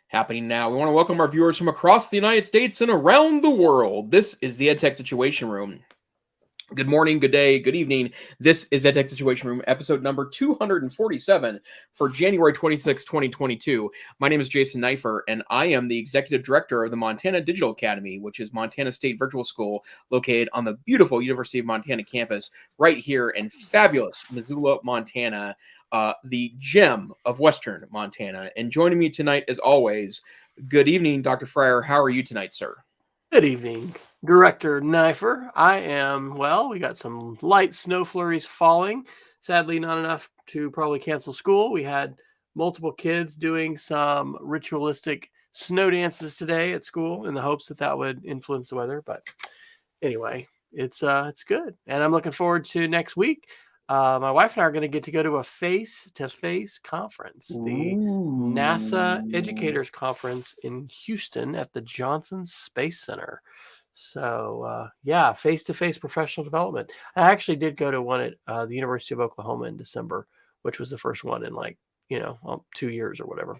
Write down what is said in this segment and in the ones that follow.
Happening now. We want to welcome our viewers from across the United States and around the world. This is the EdTech Situation Room. Good morning, good day, good evening. This is EdTech Situation Room, episode number 247 for January 26, 2022. My name is Jason Neiffer, and I am the Executive Director of the Montana Digital Academy, which is Montana State Virtual School located on the beautiful University of Montana campus right here in fabulous Missoula, Montana, the gem of Western Montana. And joining me tonight, as always, good evening, Dr. Fryer. How are you tonight, sir? Good evening, Director Neiffer. I am, well, we got some light snow flurries falling. Sadly, not enough to probably cancel school. We had multiple kids doing some ritualistic snow dances today at school in the hopes that that would influence the weather. But anyway, it's good. And I'm looking forward to next week. My wife and I are going to get to go to a face-to-face conference, the NASA Educators Conference in Houston at the Johnson Space Center. So, yeah, face-to-face professional development. I actually did go to one at the University of Oklahoma in December, which was the first one in 2 years or whatever.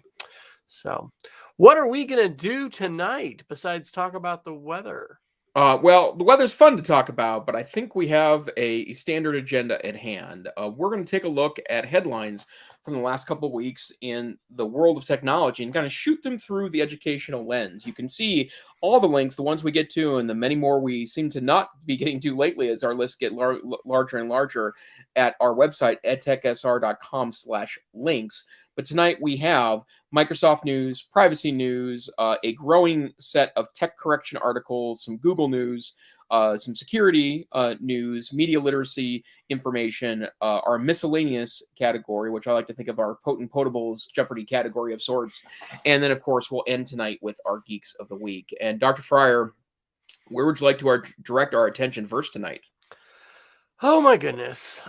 So, what are we going to do tonight besides talk about the weather? Well, the weather's fun to talk about, but I think we have a standard agenda at hand. We're going to take a look at headlines from the last couple of weeks in the world of technology and kind of shoot them through the educational lens. You can see all the links, the ones we get to, and the many more we seem to not be getting to lately as our lists get larger and larger at our website, edtechsr.com/links. But tonight we have Microsoft news, privacy news, a growing set of tech correction articles, some Google news, some security news, media literacy information, our miscellaneous category, which I like to think of our potent potables Jeopardy category of sorts. And then, of course, we'll end tonight with our Geeks of the Week. And Dr. Fryer, where would you like to direct our attention first tonight? Oh, my goodness.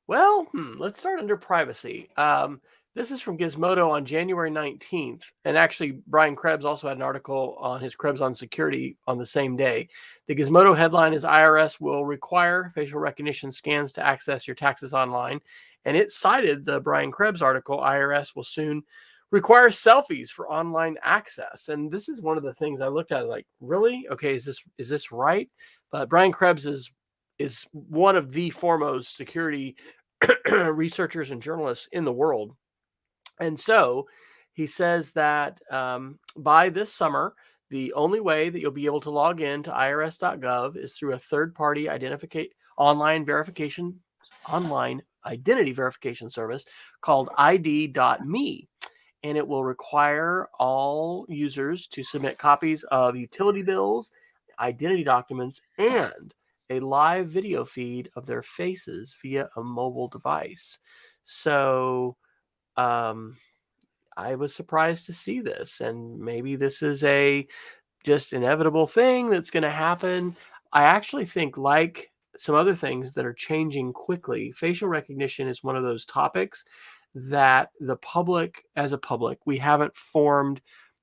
Well, let's start under privacy. This is from Gizmodo on January 19th. And actually, Brian Krebs also had an article on his Krebs on security on the same day. The Gizmodo headline is IRS will require facial recognition scans to access your taxes online. And it cited the Brian Krebs article, IRS will soon require selfies for online access. And this is one of the things I looked at like, really? Okay, is this right? But Brian Krebs is one of the foremost security researchers and journalists in the world. And so he says that by this summer, the only way that you'll be able to log in to irs.gov is through a third-party online identity verification service called ID.me. And it will require all users to submit copies of utility bills, identity documents, and a live video feed of their faces via a mobile device. So I was surprised to see this, and maybe this is a just inevitable thing that's going to happen. I actually think, like some other things that are changing quickly, facial recognition is one of those topics that the public, as a public, we haven't formed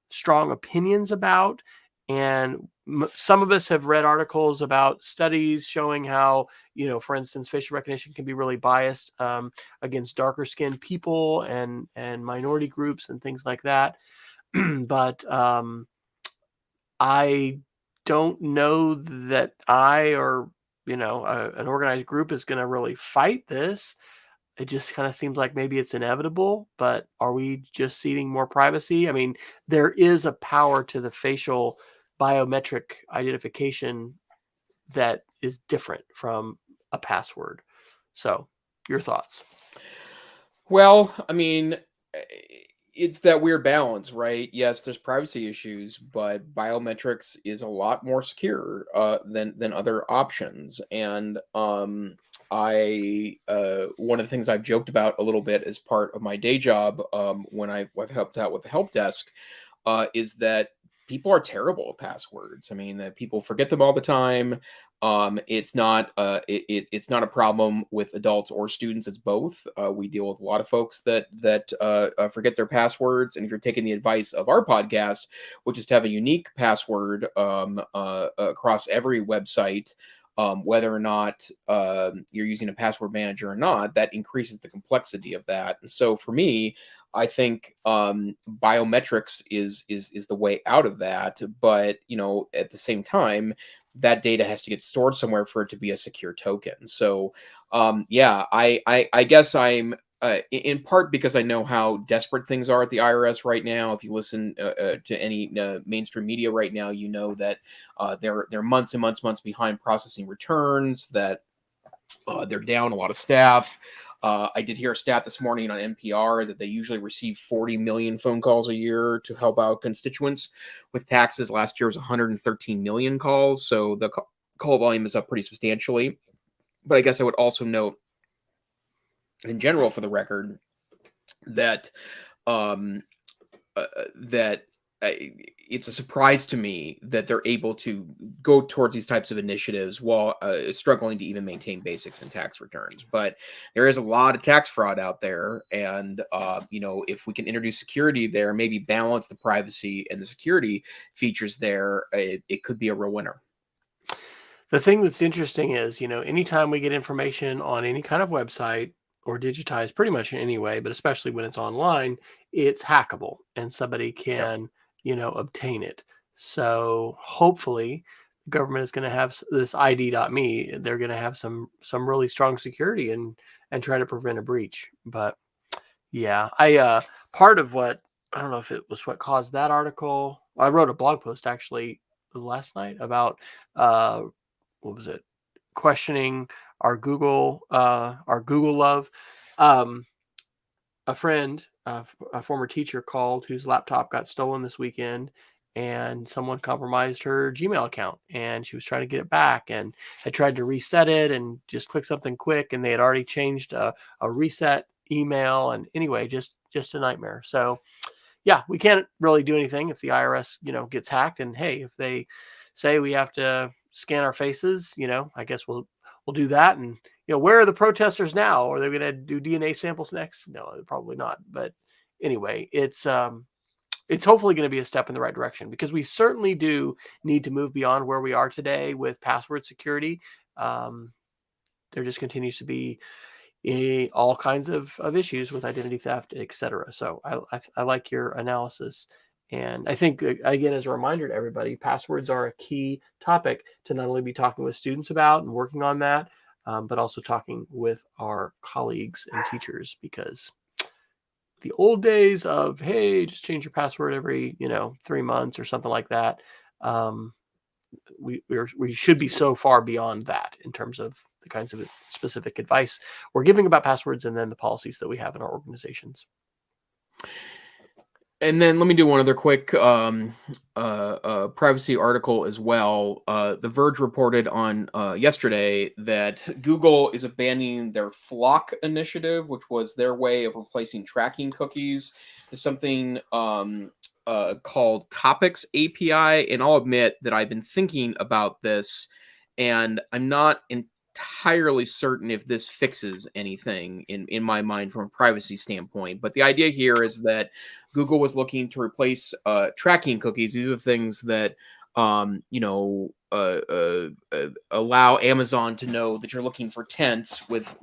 strong opinions about. And some of us have read articles about studies showing how, for instance, facial recognition can be really biased against darker skinned people and minority groups and things like that. But I don't know that I or, an organized group is going to really fight this. It just kind of seems like maybe it's inevitable, but are we just ceding more privacy? I mean, there is a power to the facial biometric identification that is different from a password. So, your thoughts? Well, I mean, it's that weird balance, right? Yes, there's privacy issues, but biometrics is a lot more secure than other options. And one of the things I've joked about a little bit as part of my day job when I've helped out with the help desk is that people are terrible at passwords. I mean, that people forget them all the time. It's not it's not a problem with adults or students. It's both. We deal with a lot of folks that forget their passwords. And if you're taking the advice of our podcast, which is to have a unique password across every website, whether or not you're using a password manager or not, that increases the complexity of that. And so for me, I think biometrics is the way out of that. But at the same time, that data has to get stored somewhere for it to be a secure token. So yeah, I guess I'm in part because I know how desperate things are at the IRS right now. If you listen to any mainstream media right now, you know that they're months and months behind processing returns. That they're down a lot of staff. I did hear a stat this morning on NPR that they usually receive 40 million phone calls a year to help out constituents with taxes. Last year was 113 million calls, so the call volume is up pretty substantially. But I guess I would also note, in general, for the record, that um, that it's a surprise to me that they're able to go towards these types of initiatives while struggling to even maintain basics in tax returns. But there is a lot of tax fraud out there, and if we can introduce security there, maybe balance the privacy and the security features there, it could be a real winner. The thing that's interesting is, anytime we get information on any kind of website or digitized pretty much in any way, but especially when it's online, it's hackable and somebody Yep. can, obtain it. So hopefully the government is going to have this ID.me. They're going to have some really strong security and try to prevent a breach. But yeah, part of what, I don't know if it was what caused that article. I wrote a blog post actually last night about what was it? Questioning our Google love. Um, a friend, a former teacher, called whose laptop got stolen this weekend, and someone compromised her Gmail account, and she was trying to get it back, and had tried to reset it and just click something quick, and they had already changed a reset email, and anyway, just a nightmare. So yeah, we can't really do anything if the IRS, gets hacked. And hey, if they say we have to scan our faces, I guess we'll do that. And where are the protesters now? Are they going to do DNA samples next? No, probably not. But anyway, it's hopefully going to be a step in the right direction, because we certainly do need to move beyond where we are today with password security. There just continues to be all kinds of issues with identity theft, etc. So I like your analysis. And I think, again, as a reminder to everybody, passwords are a key topic to not only be talking with students about and working on that, but also talking with our colleagues and teachers, because the old days of, hey, just change your password every 3 months or something like that, we should be so far beyond that in terms of the kinds of specific advice we're giving about passwords, and then the policies that we have in our organizations. And then let me do one other quick privacy article as well. The Verge reported on yesterday that Google is abandoning their Flock initiative, which was their way of replacing tracking cookies, to something called Topics API. And I'll admit that I've been thinking about this, and I'm not entirely certain if this fixes anything in my mind from a privacy standpoint. But the idea here is that Google was looking to replace tracking cookies. These are things that allow Amazon to know that you're looking for tents with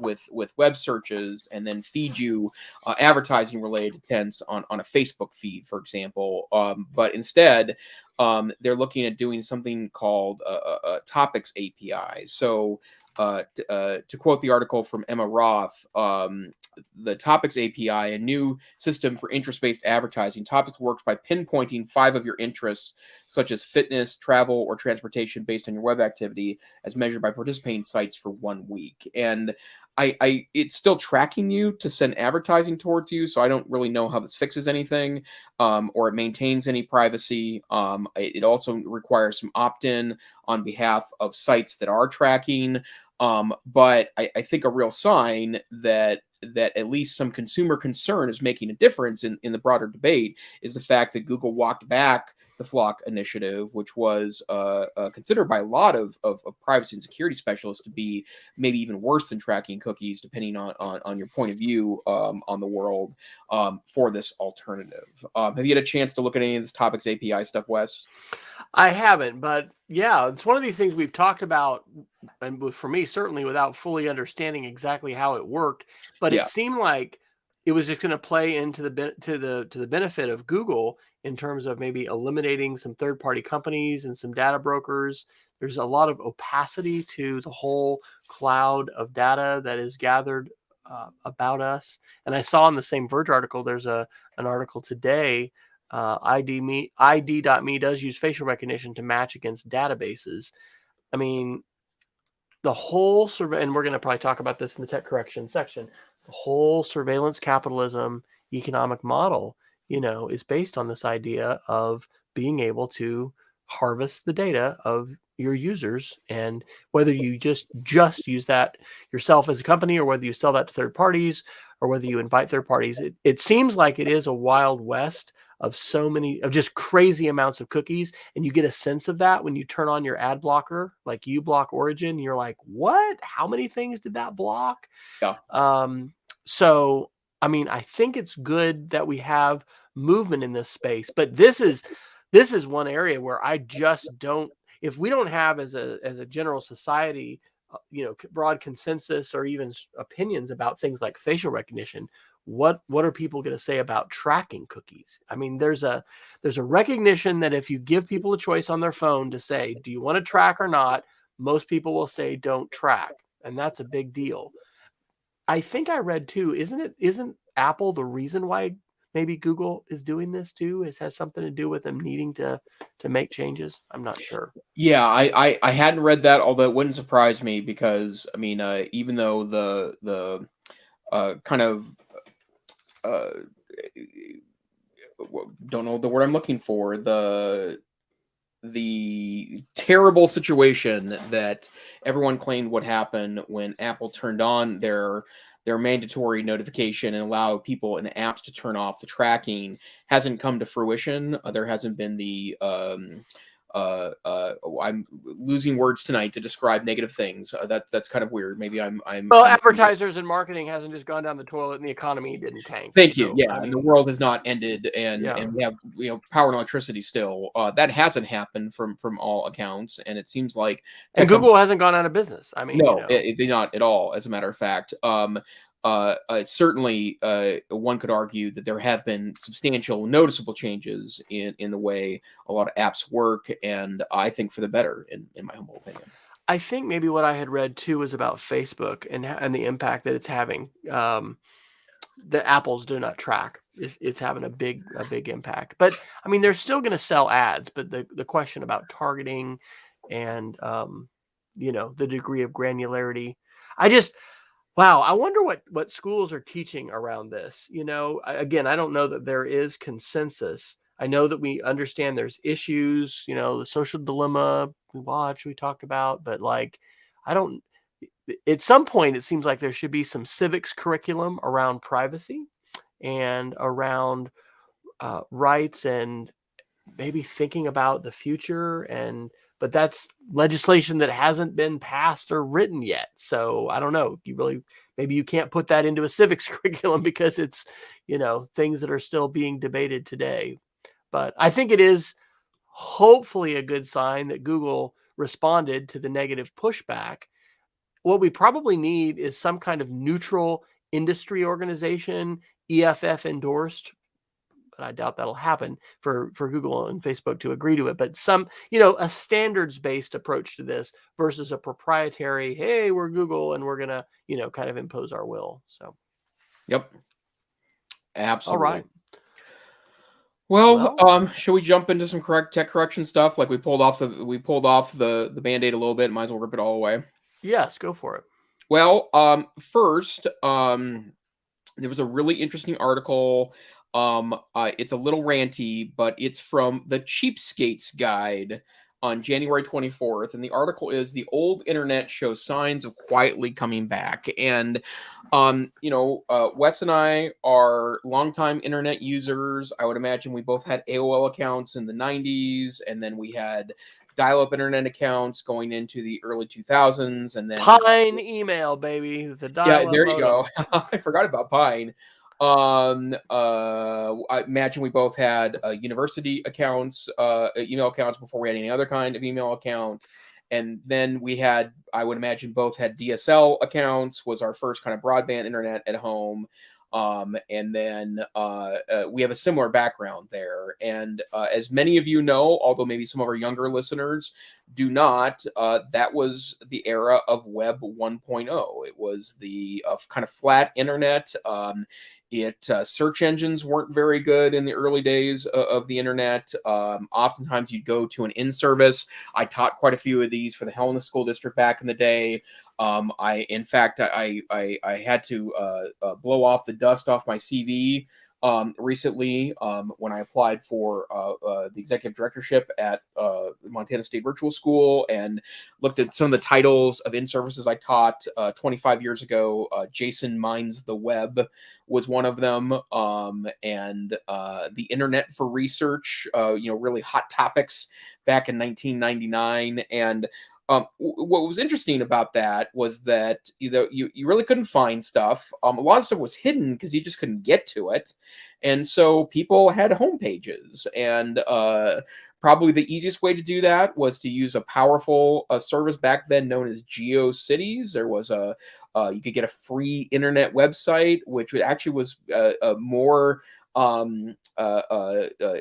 web searches, and then feed you advertising related to tents on a Facebook feed, for example. But instead, they're looking at doing something called a Topics API. So to quote the article from Emma Roth, the Topics API, a new system for interest-based advertising. Topics works by pinpointing 5 of your interests, such as fitness, travel, or transportation, based on your web activity, as measured by participating sites for 1 week. And it's still tracking you to send advertising towards you, so I don't really know how this fixes anything, or it maintains any privacy. It also requires some opt-in on behalf of sites that are tracking. But I think a real sign that at least some consumer concern is making a difference in the broader debate is the fact that Google walked back the Flock initiative, which was considered by a lot of privacy and security specialists to be maybe even worse than tracking cookies, depending on your point of view on the world, for this alternative. Have you had a chance to look at any of this Topics API stuff, Wes? I haven't, but yeah, it's one of these things we've talked about, and for me, certainly without fully understanding exactly how it worked. But Yeah. it seemed like it was just going to play into the benefit of Google in terms of maybe eliminating some third-party companies and some data brokers. There's a lot of opacity to the whole cloud of data that is gathered about us. And I saw in the same Verge article, there's an article today. ID.me does use facial recognition to match against databases. I mean, the whole survey, and we're going to probably talk about this in the tech correction section. The whole surveillance capitalism economic model, is based on this idea of being able to harvest the data of your users, and whether you just use that yourself as a company, or whether you sell that to third parties, or whether you invite third parties. It seems like it is a wild west of just crazy amounts of cookies. And you get a sense of that when you turn on your ad blocker, like uBlock Origin. You're like, what? How many things did that block? Yeah. So, I mean, I think it's good that we have movement in this space, but this is one area where I just don't, if we don't have as a general society, broad consensus or even opinions about things like facial recognition, what are people going to say about tracking cookies? I mean, there's a recognition that if you give people a choice on their phone to say, do you want to track or not? Most people will say don't track. And that's a big deal. I think I read too, isn't Apple the reason why maybe Google is doing this too? It has something to do with them needing to make changes. I'm not sure. Yeah, I hadn't read that, although it wouldn't surprise me because, I mean, even though the kind of don't know the word I'm looking for, the terrible situation that everyone claimed would happen when Apple turned on their mandatory notification and allow people in apps to turn off the tracking hasn't come to fruition. There hasn't been the I'm losing words tonight to describe negative things. That's kind of weird. Maybe I'm advertisers and marketing hasn't just gone down the toilet and the economy didn't tank. Thank you. Yeah, I mean, the world has not ended, and we have power and electricity still. That hasn't happened from all accounts, and it seems like Google hasn't gone out of business. I mean, no, they're not at all. As a matter of fact, certainly one could argue that there have been substantial, noticeable changes in the way a lot of apps work, and I think for the better, in my humble opinion. I think maybe what I had read too was about Facebook and the impact that it's having. The Apples do not track. It's having a big impact. But I mean, they're still going to sell ads. But the question about targeting and the degree of granularity, I wonder what schools are teaching around this. Again, I don't know that there is consensus. I know that we understand there's issues, the social dilemma we talked about, but at some point it seems like there should be some civics curriculum around privacy and around rights and maybe thinking about the future. But that's legislation that hasn't been passed or written yet. So I don't know. Maybe you can't put that into a civics curriculum because it's, things that are still being debated today. But I think it is hopefully a good sign that Google responded to the negative pushback. What we probably need is some kind of neutral industry organization, EFF endorsed, but I doubt that'll happen for Google and Facebook to agree to it. But some, a standards-based approach to this versus a proprietary, hey, we're Google and we're going to, kind of impose our will. So. Yep. Absolutely. All right. Well, should we jump into some tech correction stuff? Like we pulled off the Band-Aid a little bit. Might as well rip it all away. Yes, go for it. Well, first, there was a really interesting article. It's a little ranty, but it's from the Cheapskates Guide on January 24th, and the article is "The Old Internet Shows Signs of Quietly Coming Back." And Wes and I are longtime internet users. I would imagine we both had AOL accounts in the 90s, and then we had dial-up internet accounts going into the early 2000s, and then Pine email, baby. The dial-up. Yeah, there you go. I forgot about Pine. I imagine we both had university accounts, email accounts before we had any other kind of email account. And then we had, I would imagine both had DSL accounts, was our first kind of broadband internet at home. And then we have a similar background there. And as many of you know, although maybe some of our younger listeners do not, that was the era of Web 1.0. It was the kind of flat internet. Search engines weren't very good in the early days of the internet. Oftentimes you'd go to an in-service. I taught quite a few of these for the Helena School District back in the day. I had to blow off the dust off my CV recently when I applied for the executive directorship at Montana State Virtual School, and looked at some of the titles of in-services I taught 25 years ago. Jason Mines the Web was one of them, and the Internet for Research, really hot topics back in 1999. And what was interesting about that was that you really couldn't find stuff. A lot of stuff was hidden because you just couldn't get to it, and so people had home pages. And probably the easiest way to do that was to use a powerful service back then known as GeoCities. There was you could get a free internet website, which actually was more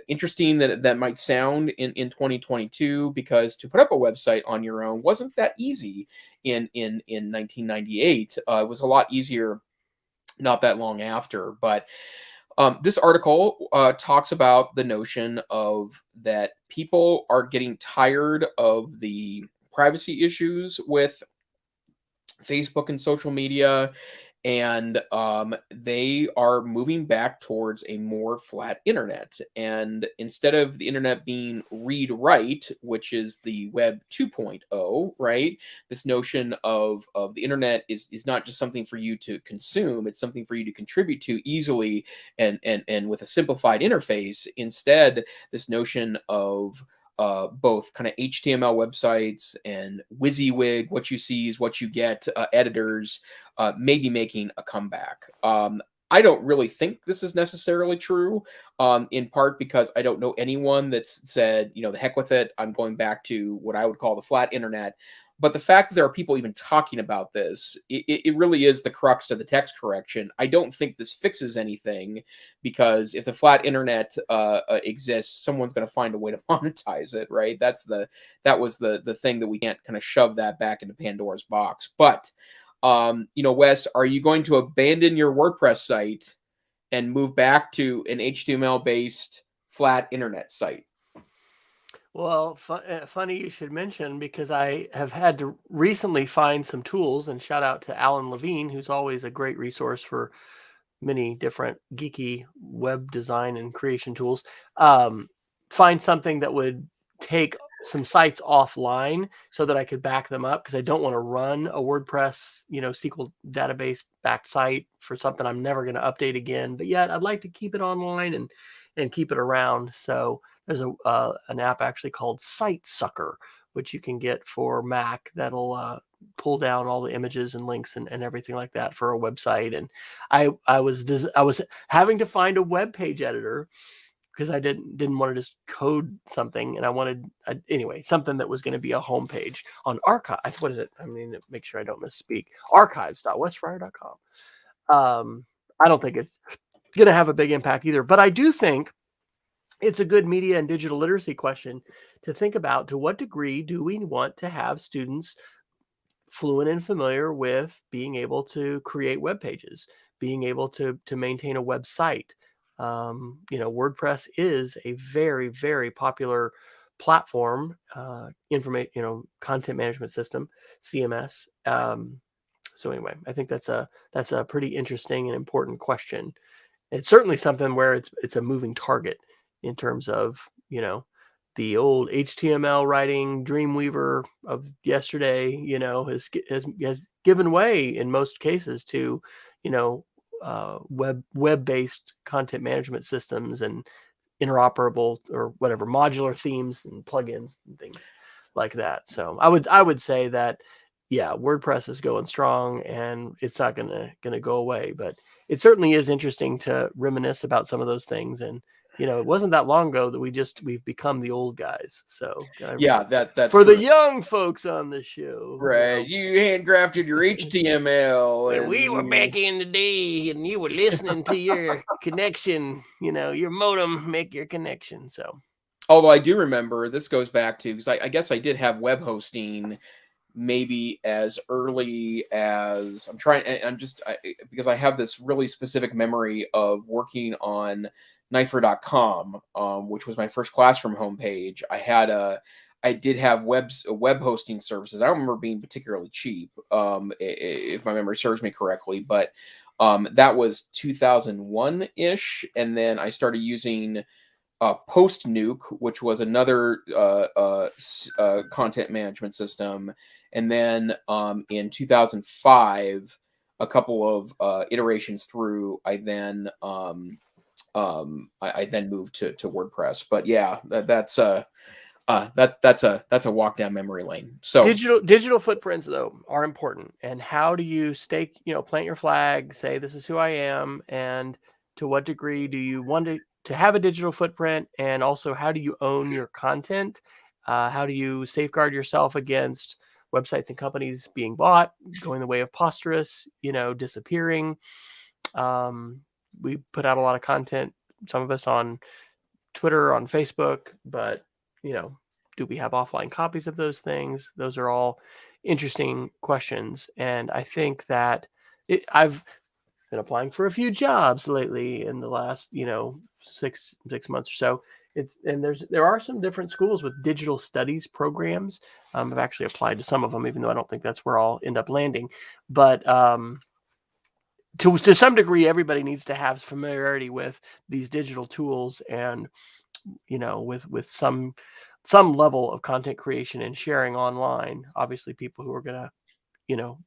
interesting than that might sound in 2022, because to put up a website on your own wasn't that easy in 1998. It was a lot easier not that long after. But this article talks about the notion of that people are getting tired of the privacy issues with Facebook and social media, and they are moving back towards a more flat internet. And instead of the internet being read-write, which is the Web 2.0, right? This notion of the internet is not just something for you to consume; it's something for you to contribute to easily and with a simplified interface. Instead, this notion of both kind of HTML websites and WYSIWYG, what you see is what you get, editors may be making a comeback. I don't really think this is necessarily true, in part because I don't know anyone that's said, the heck with it, I'm going back to what I would call the flat internet. But the fact that there are people even talking about this, it really is the crux to the text correction. I don't think this fixes anything, because if the flat internet exists, someone's going to find a way to monetize it, right? That was the thing that we can't kind of shove that back into Pandora's box. But Wes, are you going to abandon your WordPress site and move back to an HTML-based flat internet site? Well, funny you should mention, because I have had to recently find some tools, and shout out to Alan Levine, who's always a great resource for many different geeky web design and creation tools. Find something that would take some sites offline so that I could back them up, because I don't want to run a WordPress, SQL database backed site for something I'm never going to update again. But yet I'd like to keep it online and keep it around. So there's an app actually called SiteSucker, which you can get for Mac, that'll pull down all the images and links and everything like that for a website. And I was having to find a web page editor, because I didn't want to just code something, and I wanted anyway something that was going to be a homepage on archive. What is it? I mean, make sure I don't misspeak. Archives.wesfryer.com. I don't think it's going to have a big impact either, but I do think it's a good media and digital literacy question to think about. To what degree do we want to have students fluent and familiar with being able to create web pages, being able to maintain a website? WordPress is a very, very popular platform, content management system, CMS. So anyway, I think that's a pretty interesting and important question. It's certainly something where it's a moving target in terms of, the old HTML writing Dreamweaver of yesterday, has given way in most cases to, web-based content management systems and interoperable or whatever modular themes and plugins and things like that. So I would say that, yeah, WordPress is going strong and it's not gonna go away, but it certainly is interesting to reminisce about some of those things and it wasn't that long ago that we've become the old guys. So yeah, that's for true. the young folks on the show, right? You handcrafted your HTML, when and we were back in the day, and you were listening to your connection, your modem make your connection. So, although I do remember, this goes back to, because I guess I did have web hosting maybe as early as because I have this really specific memory of working on Neiffer.com, which was my first classroom homepage. I did have web hosting services. I don't remember being particularly cheap, if my memory serves me correctly, but that was 2001-ish, and then I started using Post Nuke, which was another content management system, and then in 2005, a couple of iterations through, I then moved to WordPress. But yeah, that's a walk down memory lane. So digital footprints though are important. And how do you plant your flag, say this is who I am, and to what degree do you want to have a digital footprint, and also how do you own your content? How do you safeguard yourself against websites and companies being bought, going the way of Posterous, disappearing? We put out a lot of content, some of us on Twitter, on Facebook, but do we have offline copies of those things? Those are all interesting questions, and I think that I've been applying for a few jobs lately in the last 6 months or so. There are some different schools with digital studies programs. I've actually applied to some of them, even though I don't think that's where I'll end up landing. But to some degree, everybody needs to have familiarity with these digital tools, and with some level of content creation and sharing online. Obviously, people who are going to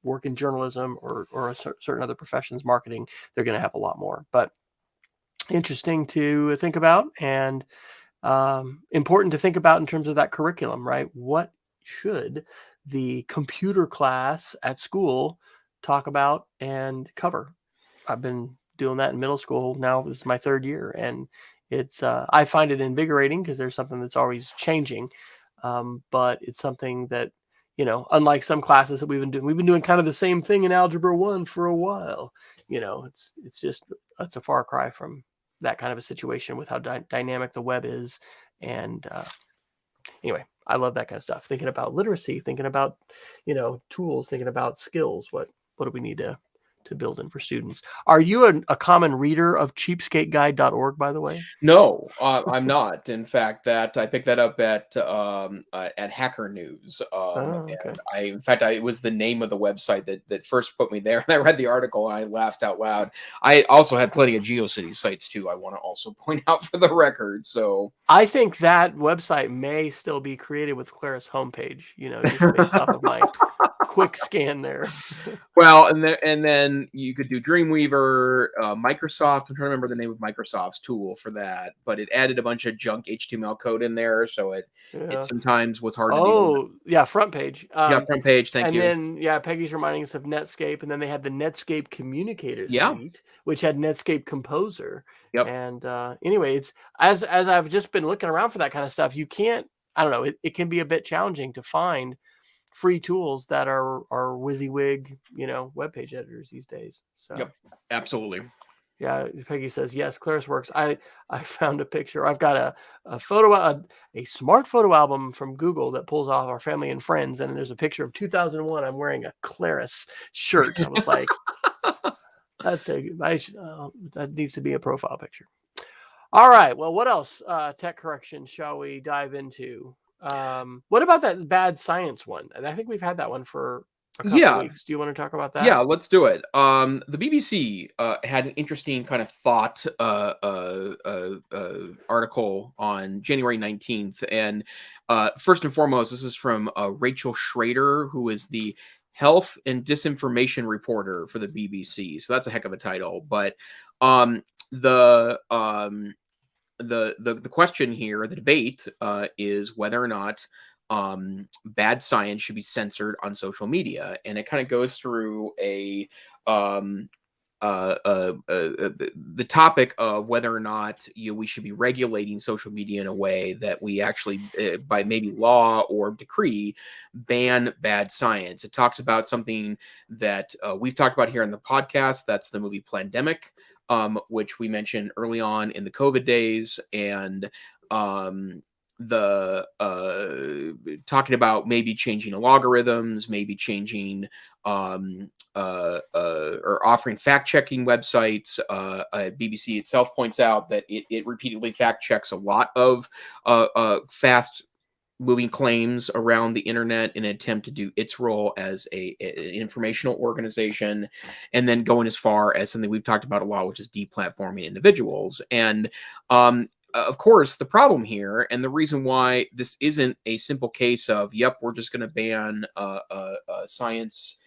work in journalism or certain other professions, marketing, they're going to have a lot more. But interesting to think about, and important to think about in terms of that curriculum, right? What should the computer class at school talk about and cover? I've been doing that in middle school now. This is my 3rd year, and it's I find it invigorating because there's something that's always changing, but it's something that unlike some classes that we've been doing kind of the same thing in Algebra 1 for a while. It's a far cry from that kind of a situation with how dynamic the web is. And anyway, I love that kind of stuff. Thinking about literacy, thinking about tools, thinking about skills. What do we need to build in for students? Are you a common reader of cheapskateguide.org, by the way? no, I'm not. In fact, that I picked that up at Hacker News, Okay. and it was the name of the website that first put me there. And I read the article and I laughed out loud. I also had plenty of GeoCities sites too, I want to also point out for the record. So I think that website may still be created with Claris homepage, just based off of my quick scan there. Well, and then you could do Dreamweaver, Microsoft. I'm trying to remember the name of Microsoft's tool for that, but it added a bunch of junk HTML code in there, so it sometimes was hard to deal with. Oh, yeah, front page. Front page. Thank you. And then Peggy's reminding us of Netscape, and then they had the Netscape Communicator Suite, which had Netscape Composer. Yep. And anyway, it's as I've just been looking around for that kind of stuff, you can't. I don't know. It can be a bit challenging to find free tools that are WYSIWYG, web page editors these days. So yep, absolutely. Yeah, Peggy says yes. Claris works. I found a picture. I've got a smart photo album from Google that pulls off our family and friends, and there's a picture of 2001. I'm wearing a Claris shirt. I was like, that needs to be a profile picture. All right. Well, what else? Tech correction shall we dive into? What about that bad science one? And I think we've had that one for a couple of weeks. Do you want to talk about that? Yeah, let's do it. The BBC had an interesting kind of thought article on January 19th. And first and foremost, this is from Rachel Schrader, who is the health and disinformation reporter for the BBC. So that's a heck of a title. But the question here, the debate, is whether or not bad science should be censored on social media, and it kind of goes through a the topic of whether or not we should be regulating social media in a way that we actually, by maybe law or decree, ban bad science. It talks about something that we've talked about here in the podcast. That's the movie Plandemic, which we mentioned early on in the COVID days, and the talking about maybe changing algorithms, maybe changing or offering fact-checking websites. BBC itself points out that it repeatedly fact-checks a lot of fast-moving claims around the internet in an attempt to do its role as an informational organization, and then going as far as something we've talked about a lot, which is deplatforming individuals. And of course, the problem here, and the reason why this isn't a simple case of, yep, we're just going to ban science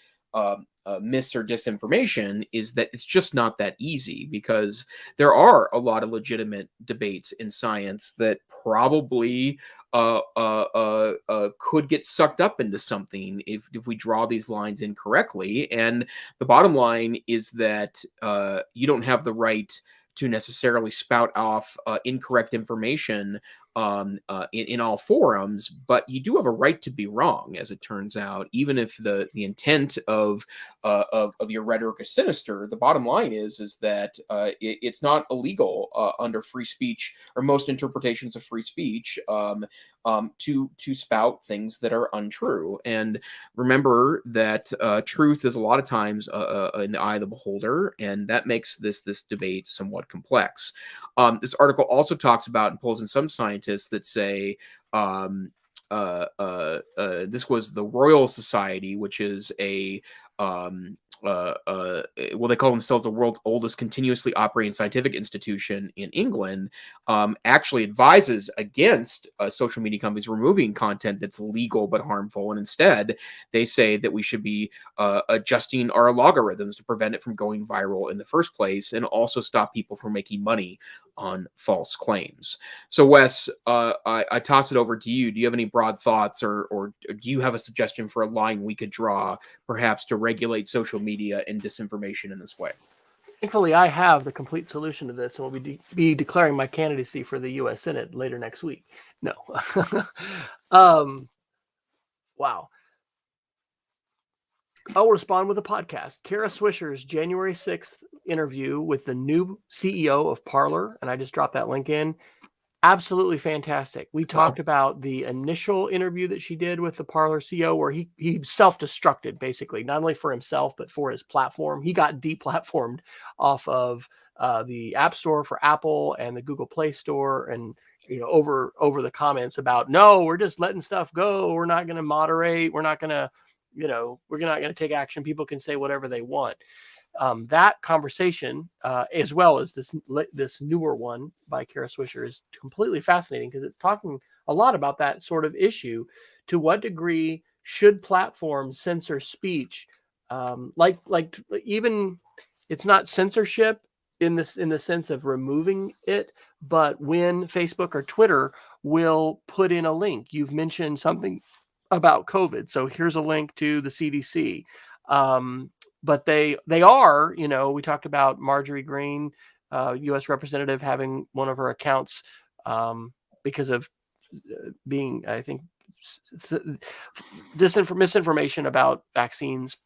myths or disinformation, is that it's just not that easy, because there are a lot of legitimate debates in science that probably could get sucked up into something if we draw these lines incorrectly. And the bottom line is that you don't have the right to necessarily spout off incorrect information in all forums, but you do have a right to be wrong, as it turns out, even if the intent of your rhetoric is sinister. The bottom line is that it's not illegal under free speech, or most interpretations of free speech, to spout things that are untrue. And remember that truth is a lot of times in the eye of the beholder, and that makes this debate somewhat complex. This article also talks about and pulls in some scientists that say this was the Royal Society, which is a well, they call themselves the world's oldest continuously operating scientific institution in England, actually advises against social media companies removing content that's legal but harmful. And instead, they say that we should be adjusting our logarithms to prevent it from going viral in the first place, and also stop people from making money on false claims. So, Wes, I toss it over to you. Do you have any broad thoughts, or do you have a suggestion for a line we could draw, perhaps, to regulate social media and disinformation in this way? Thankfully, I have the complete solution to this, and will be declaring my candidacy for the U.S. Senate later next week. No. Wow. I'll respond with a podcast. Kara Swisher's January 6th interview with the new CEO of Parler, and I just dropped that link in. Absolutely fantastic. We talked about the initial interview that she did with the Parler CEO, where he self-destructed, basically, not only for himself, but for his platform. He got deplatformed off of the App Store for Apple and the Google Play Store, and over the comments about, no, we're just letting stuff go. We're not going to moderate. We're not going to, we're not going to take action. People can say whatever they want. That conversation, as well as this newer one by Kara Swisher, is completely fascinating, because it's talking a lot about that sort of issue. To what degree should platforms censor speech? Like even it's not censorship in the sense of removing it, but when Facebook or Twitter will put in a link, you've mentioned something about COVID, so here's a link to the CDC. But they are, we talked about Marjorie Greene, U.S. representative, having one of her accounts because of being, I think, misinformation about vaccines.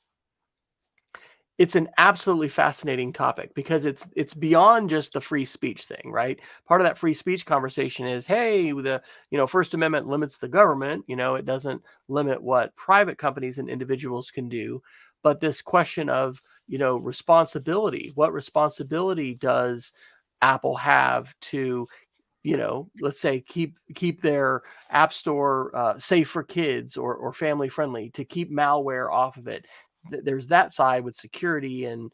It's an absolutely fascinating topic, because it's beyond just the free speech thing, right? Part of that free speech conversation is, hey, the First Amendment limits the government. It doesn't limit what private companies and individuals can do. But this question of, responsibility, what responsibility does Apple have to, let's say, keep their app store safe for kids or family friendly, to keep malware off of it? There's that side with security and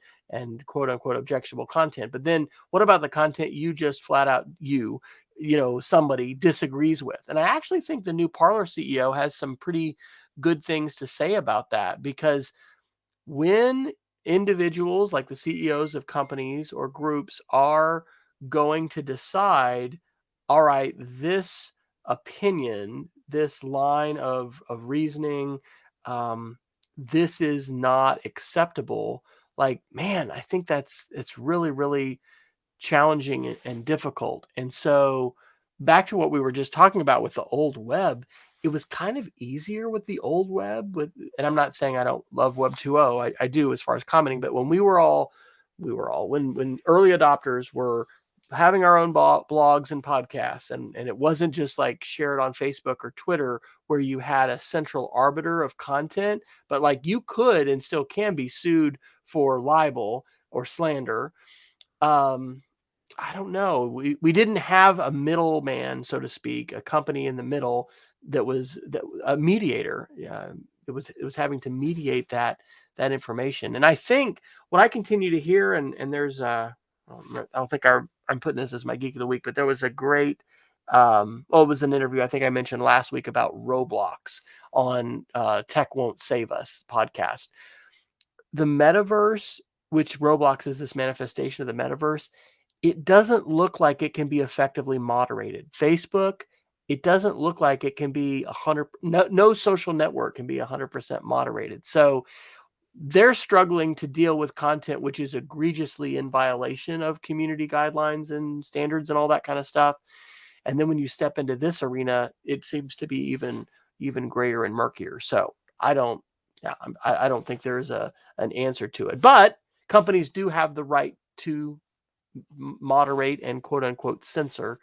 quote unquote objectionable content. But then what about the content you just flat out, somebody disagrees with? And I actually think the new Parler CEO has some pretty good things to say about that, because when individuals like the CEOs of companies or groups are going to decide, all right, this opinion, this line of reasoning, this is not acceptable, like, man, I think it's really, really challenging and difficult. And so back to what we were just talking about with the old web, it was kind of easier with the old web and I'm not saying I don't love Web 2.0. I do, as far as commenting, but when when early adopters were having our own blogs and podcasts, and it wasn't just like shared on Facebook or Twitter where you had a central arbiter of content, but like you could and still can be sued for libel or slander. I don't know. We didn't have a middleman, so to speak, a company in the middle that a mediator. It was having to mediate that information. And I think what I continue to hear, and there's I don't think I'm putting this as my geek of the week, but there was a great it was an interview I think I mentioned last week about Roblox on Tech Won't Save Us podcast. The metaverse, which Roblox is this manifestation of the metaverse, it doesn't look like it can be effectively moderated. Facebook, it doesn't look like it can be 100. No social network can be 100% moderated. So they're struggling to deal with content which is egregiously in violation of community guidelines and standards and all that kind of stuff. And then when you step into this arena, it seems to be even grayer and murkier. So I don't think there's an answer to it. But companies do have the right to moderate and quote unquote censor.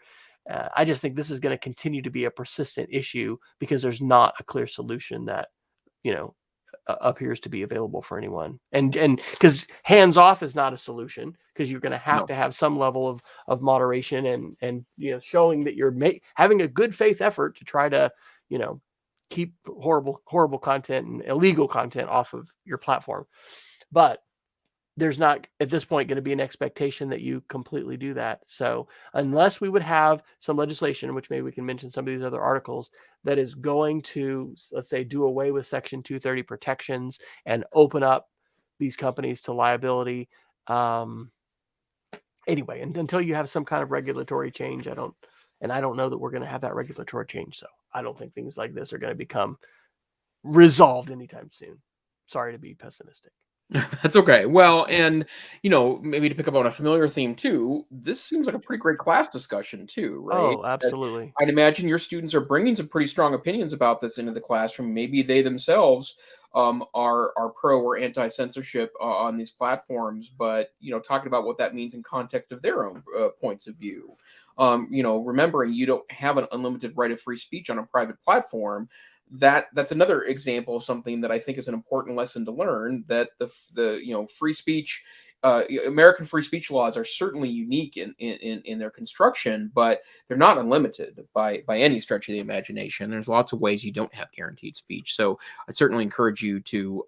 I just think this is going to continue to be a persistent issue because there's not a clear solution that, appears to be available for anyone. And because hands off is not a solution, because you're going to have to have some level of moderation and showing that you're having a good faith effort to try to, keep horrible content and illegal content off of your platform. But there's not at this point going to be an expectation that you completely do that. So unless we would have some legislation, which maybe we can mention some of these other articles, that is going to, let's say, do away with Section 230 protections and open up these companies to liability. Anyway, and until you have some kind of regulatory change, I don't know that we're going to have that regulatory change. So I don't think things like this are going to become resolved anytime soon. Sorry to be pessimistic. That's okay. Well, and maybe to pick up on a familiar theme too, this seems like a pretty great class discussion too, right? Oh, absolutely. I'd imagine your students are bringing some pretty strong opinions about this into the classroom. Maybe they themselves are pro or anti-censorship on these platforms, but talking about what that means in context of their own points of view. Remembering you don't have an unlimited right of free speech on a private platform. That's another example of something that I think is an important lesson to learn, that the free speech, American free speech laws are certainly unique in their construction, but they're not unlimited by any stretch of the imagination. There's lots of ways you don't have guaranteed speech. So I certainly encourage you to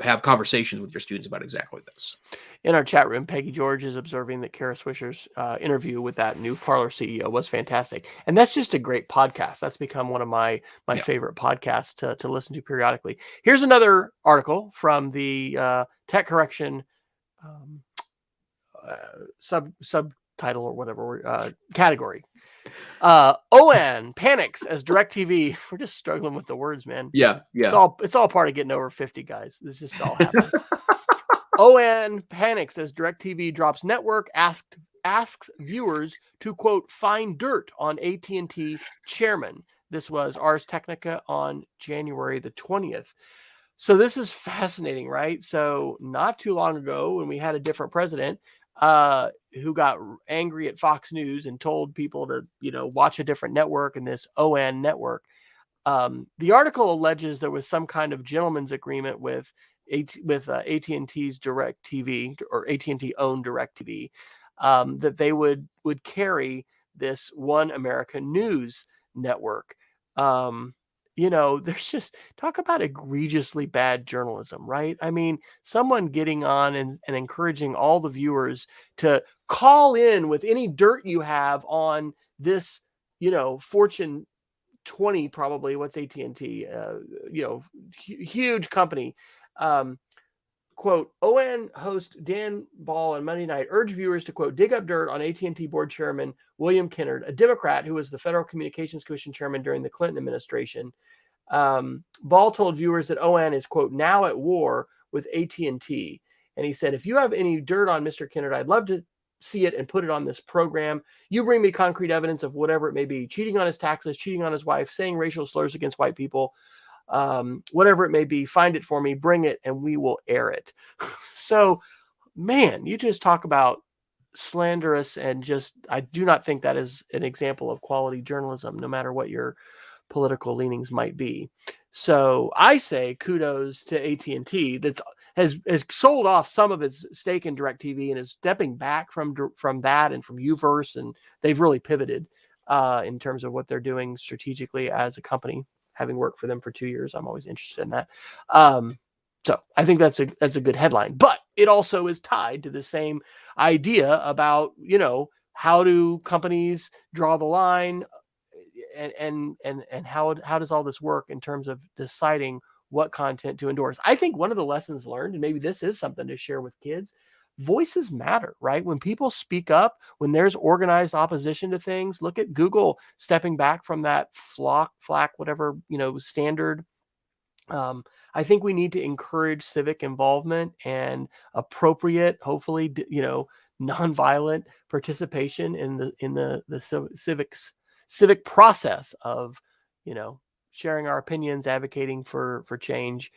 have conversations with your students about exactly this. In our chat room, Peggy George is observing that Kara Swisher's interview with that new Parler CEO was fantastic. And that's just a great podcast. That's become one of my favorite podcasts to listen to periodically. Here's another article from the Tech Correction subtitle or whatever category. OAN panics as DirecTV. We're just struggling with the words, man. Yeah. It's all part of getting over 50, guys. This just all happened. OAN panics as DirecTV drops network, asks viewers to, quote, find dirt on AT&T chairman. This was Ars Technica on January the 20th. So this is fascinating, right? So not too long ago, when we had a different president who got angry at Fox News and told people to, watch a different network, and this OAN network. The article alleges there was some kind of gentleman's agreement with AT&T's DirecTV, or AT&T owned DirecTV, that they would carry this One America News network. There's just, talk about egregiously bad journalism, right? I mean, someone getting on and encouraging all the viewers to call in with any dirt you have on this, Fortune 20, probably, what's AT&T, huge company. Quote, OAN host Dan Ball on Monday night urged viewers to, quote, dig up dirt on AT&T board chairman William Kennard, a Democrat who was the Federal Communications Commission chairman during the Clinton administration. Ball told viewers that ON is, quote, now at war with AT&T. And he said, if you have any dirt on Mr. Kennard, I'd love to see it and put it on this program. You bring me concrete evidence of whatever it may be, cheating on his taxes, cheating on his wife, saying racial slurs against white people, whatever it may be, find it for me, bring it, and we will air it. So, man, you just talk about slanderous and just, I do not think that is an example of quality journalism, no matter what your political leanings might be. So I say kudos to AT&T that has sold off some of its stake in DirecTV and is stepping back from that and from Uverse, and they've really pivoted in terms of what they're doing strategically as a company. Having worked for them for 2 years, I'm always interested in that. So I think that's a good headline, but it also is tied to the same idea about, how do companies draw the line, and how does all this work in terms of deciding what content to endorse. I think one of the lessons learned, and maybe this is something to share with kids, voices matter, right? When people speak up, when there's organized opposition to things, look at Google stepping back from that FLAC, whatever, standard. I think we need to encourage civic involvement and appropriate, hopefully, nonviolent participation in the civic process of, sharing our opinions, advocating for change,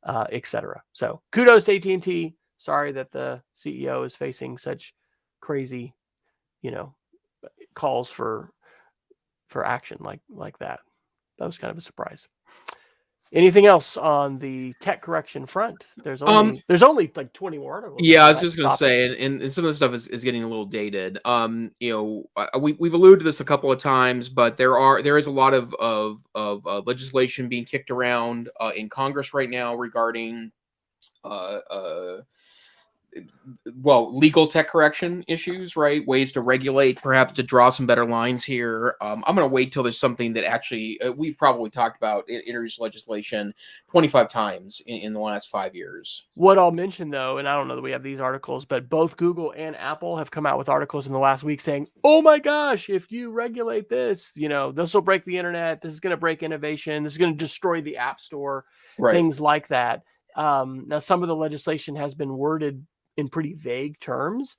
etc. So kudos to AT&T. Sorry that the CEO is facing such crazy, calls for action like that. That was kind of a surprise. Anything else on the tech correction front? There's only like 20 more articles. Yeah, I was just going to say, and some of the stuff is getting a little dated. We've alluded to this a couple of times, but there is a lot of legislation being kicked around in Congress right now regarding legal tech correction issues, right? Ways to regulate, perhaps to draw some better lines here. I'm going to wait till there's something that actually we've probably talked about introduced legislation 25 times in the last 5 years. What I'll mention, though, and I don't know that we have these articles, but both Google and Apple have come out with articles in the last week saying, oh my gosh, if you regulate this, this will break the internet. This is going to break innovation. This is going to destroy the App Store, right. Things like that. Now, some of the legislation has been worded in pretty vague terms.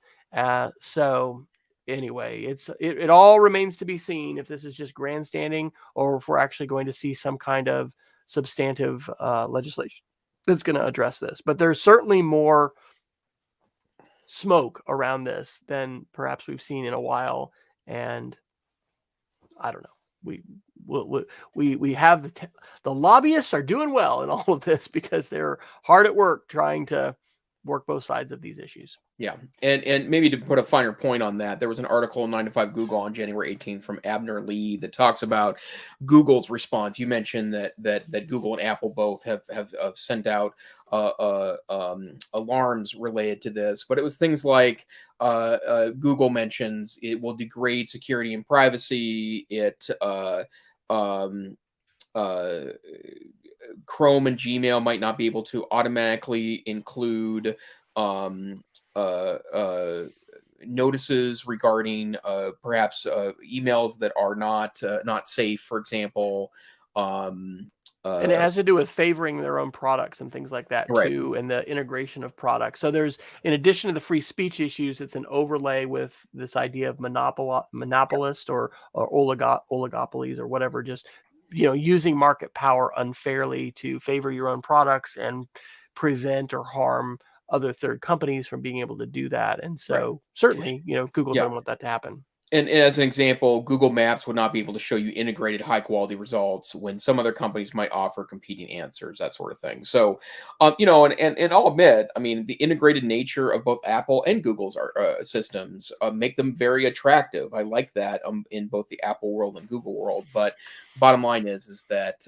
So anyway, it all remains to be seen if this is just grandstanding or if we're actually going to see some kind of substantive legislation that's going to address this. But there's certainly more smoke around this than perhaps we've seen in a while. And I don't know. We have the lobbyists are doing well in all of this because they're hard at work trying to work both sides of these issues. Yeah. And maybe to put a finer point on that, there was an article in 9 to 5 Google on January 18th from Abner Lee that talks about Google's response. You mentioned that Google and Apple both have sent out alarms related to this, but it was things like Google mentions it will degrade security and privacy. Chrome and Gmail might not be able to automatically include notices regarding perhaps emails that are not safe, for example. And it has to do with favoring their own products and things like that, right. too, and the integration of products. So there's, in addition to the free speech issues, it's an overlay with this idea of monopolist or oligopolies or whatever, just using market power unfairly to favor your own products and prevent or harm other third companies from being able to do that. And so certainly, Google doesn't want that to happen. And as an example, Google Maps would not be able to show you integrated high quality results when some other companies might offer competing answers, that sort of thing. So, and I'll admit, I mean, the integrated nature of both Apple and Google's systems make them very attractive. I like that in both the Apple world and Google world. But bottom line is that,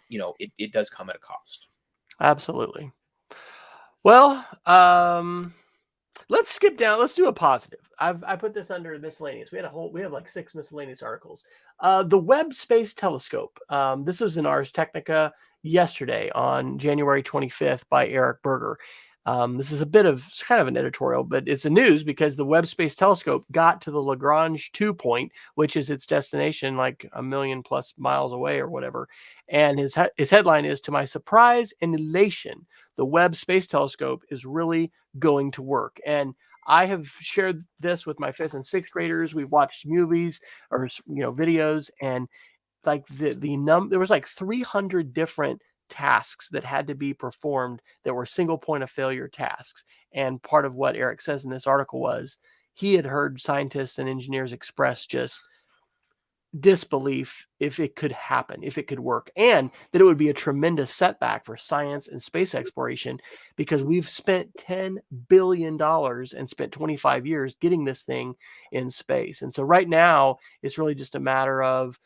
it does come at a cost. Absolutely. Well, let's skip down. Let's do a positive. I put this under miscellaneous. We have like 6 miscellaneous articles. The Webb Space Telescope. This was in Ars Technica yesterday on January 25th by Eric Berger. This is it's kind of an editorial, but it's a news because the Webb Space Telescope got to the Lagrange 2 point, which is its destination, like 1,000,000+ miles away or whatever. And his headline is, "To my surprise and elation, the Webb Space Telescope is really going to work." And I have shared this with my 5th and 6th graders. We've watched movies or videos, and like there was like 300 different tasks that had to be performed that were single point of failure tasks. And part of what Eric says in this article was he had heard scientists and engineers express just disbelief if it could happen, if it could work, and that it would be a tremendous setback for science and space exploration, because we've spent $10 billion and spent 25 years getting this thing in space. And so right now it's really just a matter of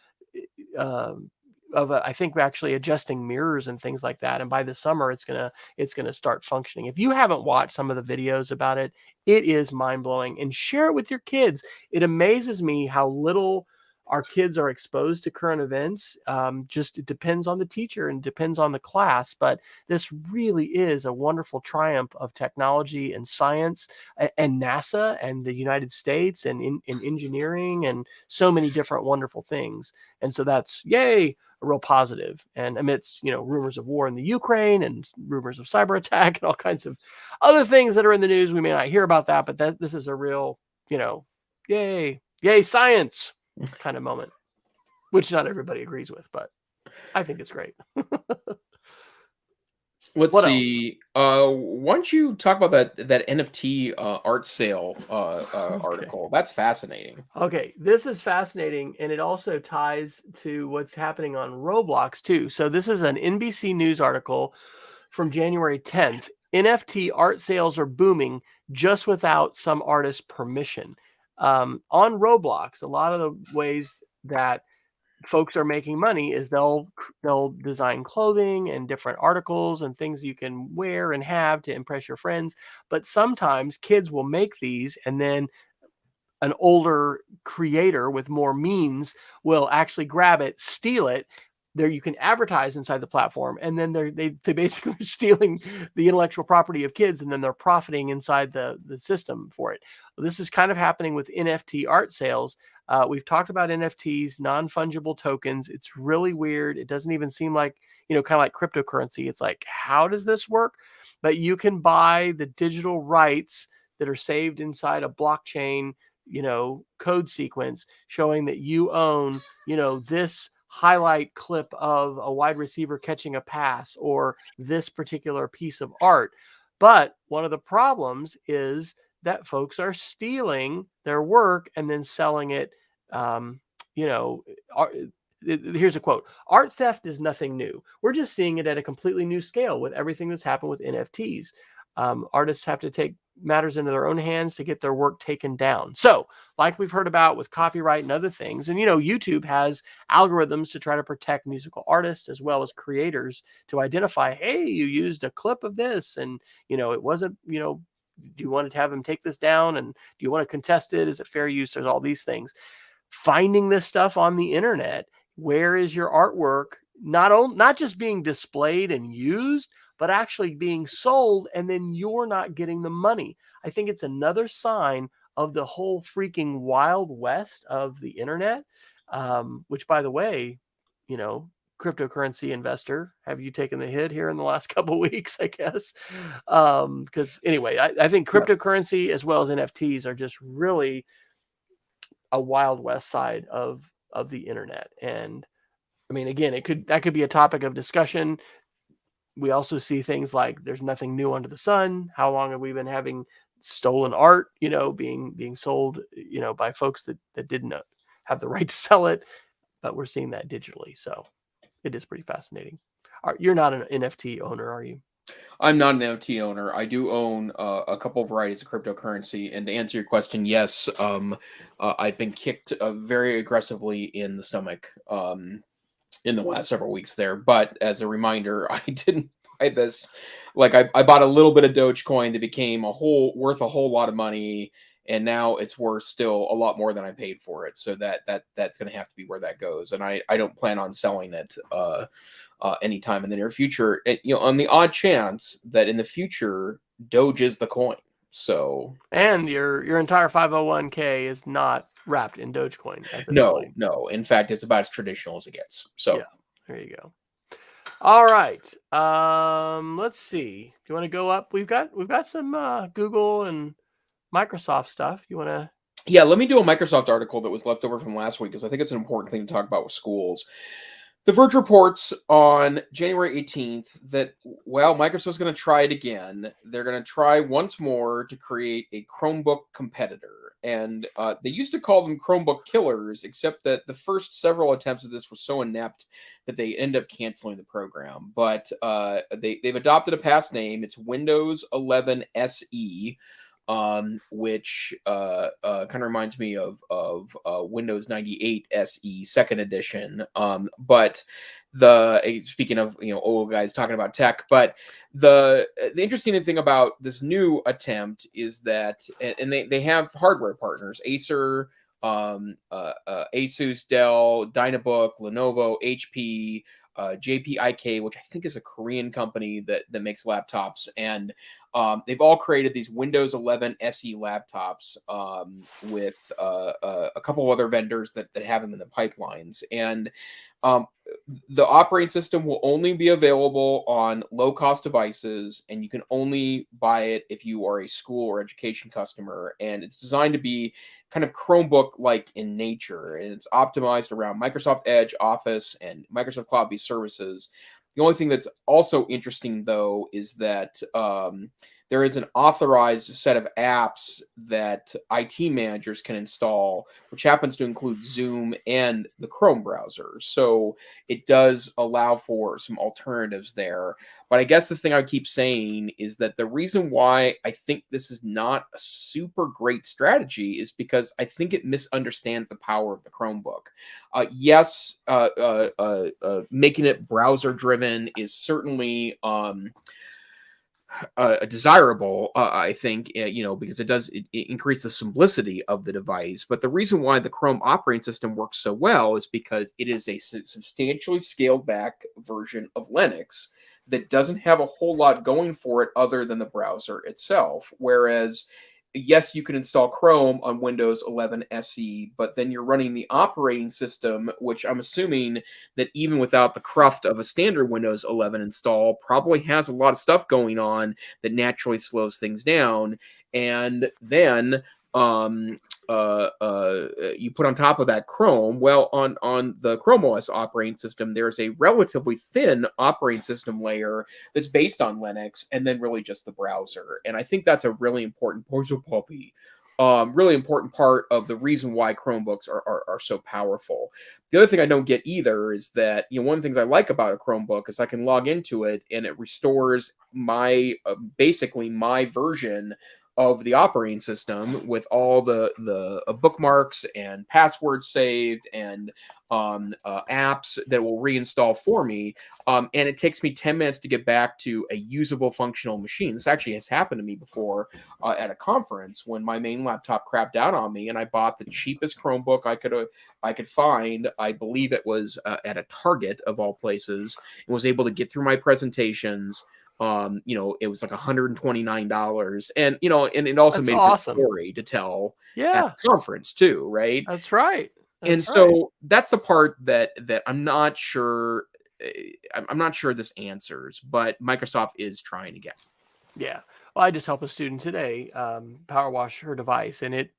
I think we're actually adjusting mirrors and things like that. And by the summer, it's gonna start functioning. If you haven't watched some of the videos about it, it is mind blowing. And share it with your kids. It amazes me how little our kids are exposed to current events. Just it depends on the teacher and depends on the class. But this really is a wonderful triumph of technology and science and NASA and the United States and in engineering and so many different wonderful things. And so that's yay, a real positive. And amidst rumors of war in the Ukraine and rumors of cyber attack and all kinds of other things that are in the news, we may not hear about that, but this is a real yay science kind of moment, which not everybody agrees with, but I think it's great. Let's What see. Why don't you talk about that NFT art sale article? That's fascinating. Okay, this is fascinating, and it also ties to what's happening on Roblox too. So this is an NBC News article from January 10th. NFT art sales are booming just without some artist's permission. On Roblox, a lot of the ways that folks are making money is they'll design clothing and different articles and things you can wear and have to impress your friends. But sometimes kids will make these, and then an older creator with more means will actually grab it, steal it. There you can advertise inside the platform, and then they basically are stealing the intellectual property of kids, and then they're profiting inside the system for it. This is kind of happening with NFT art sales. We've talked about NFTs, non-fungible tokens. It's really weird. It doesn't even seem like, kind of like cryptocurrency. It's like, how does this work? But you can buy the digital rights that are saved inside a blockchain, code sequence showing that you own, this highlight clip of a wide receiver catching a pass or this particular piece of art. But one of the problems is that folks are stealing their work and then selling it. Here's a quote: "Art theft is nothing new. We're just seeing it at a completely new scale with everything that's happened with NFTs. Artists have to take matters into their own hands to get their work taken down." So, like we've heard about with copyright and other things, and YouTube has algorithms to try to protect musical artists as well as creators to identify, hey, you used a clip of this, and it wasn't, do you want to have them take this down, and do you want to contest it? Is it fair use? There's all these things. Finding this stuff on the internet. Where is your artwork not just being displayed and used, but actually being sold, and then you're not getting the money? I think it's another sign of the whole freaking wild west of the internet, which, by the way, cryptocurrency investor, have you taken the hit here in the last couple of weeks, I guess? Because anyway, I think cryptocurrency as well as NFTs are just really a wild west side of the internet. And I mean, again, that could be a topic of discussion. We also see things like there's nothing new under the sun. How long have we been having stolen art, being sold, by folks that didn't have the right to sell it, but we're seeing that digitally. So it is pretty fascinating. You're not an NFT owner, are you? I'm not an NFT owner. I do own a couple of varieties of cryptocurrency, and to answer your question, yes, I've been kicked very aggressively in the stomach in the last several weeks there. But as a reminder, I didn't buy this. Like I bought a little bit of Dogecoin that became worth a whole lot of money, and now it's worth still a lot more than I paid for it. So that's going to have to be where that goes. And I don't plan on selling it anytime in the near future. On the odd chance that in the future Doge is the coin. So, and your entire 501k is not wrapped in Dogecoin at this no, point. no. In fact, it's about as traditional as it gets. So, yeah, there you go. All right. Let's see. Do you want to go up? We've got some Google and Microsoft stuff. You want to? yeah, let me do a Microsoft article that was left over from last week because I think it's an important thing to talk about with schools. The Verge reports on January 18th that, well, Microsoft's going to try it again. They're going to try once more to create a Chromebook competitor. And they used to call them Chromebook killers, except that the first several attempts at this were so inept that they end up canceling the program. But they've adopted a past name. It's Windows 11 SE. Which kind of reminds me of Windows 98 SE second edition. But speaking of old guys talking about tech, but the interesting thing about this new attempt is that, and they have hardware partners: Acer, Asus, Dell, Dynabook, Lenovo, HP. JPIK, which I think is a Korean company that makes laptops, and they've all created these Windows 11 SE laptops with a couple other vendors that have them in the pipelines. And the operating system will only be available on low-cost devices, and you can only buy it if you are a school or education customer. And it's designed to be kind of Chromebook-like in nature, and it's optimized around Microsoft Edge, Office, and Microsoft Cloud-based services. The only thing that's also interesting, though, is that there is an authorized set of apps that IT managers can install, which happens to include Zoom and the Chrome browser. So it does allow for some alternatives there. But I guess the thing I keep saying is that the reason why I think this is not a super great strategy is because I think it misunderstands the power of the Chromebook. Yes, making it browser driven is certainly desirable, I think, because it increases the simplicity of the device. But the reason why the Chrome operating system works so well is because it is a substantially scaled back version of Linux that doesn't have a whole lot going for it other than the browser itself. Whereas, yes, you can install Chrome on Windows 11 SE, but then you're running the operating system, which I'm assuming that even without the cruft of a standard Windows 11 install, probably has a lot of stuff going on that naturally slows things down. And then you put on top of that Chrome. Well, on the Chrome OS operating system, there's a relatively thin operating system layer that's based on Linux, and then really just the browser. And I think that's a really important really important part of the reason why Chromebooks are so powerful. The other thing I don't get either is that one of the things I like about a Chromebook is I can log into it and it restores my basically my version of the operating system with all the bookmarks and passwords saved and apps that will reinstall for me. And it takes me 10 minutes to get back to a usable functional machine. This actually has happened to me before at a conference when my main laptop crapped out on me and I bought the cheapest Chromebook I could find. I believe it was at a Target of all places, and was able to get through my presentations. It was like $129, and and it also That's made awesome. a good story to tell at Yeah, the conference too, right? that's right. And so that's the part that I'm not sure. I'm not sure this answers, but Microsoft is trying again. Yeah. Well, I just helped a student today power wash her device, and it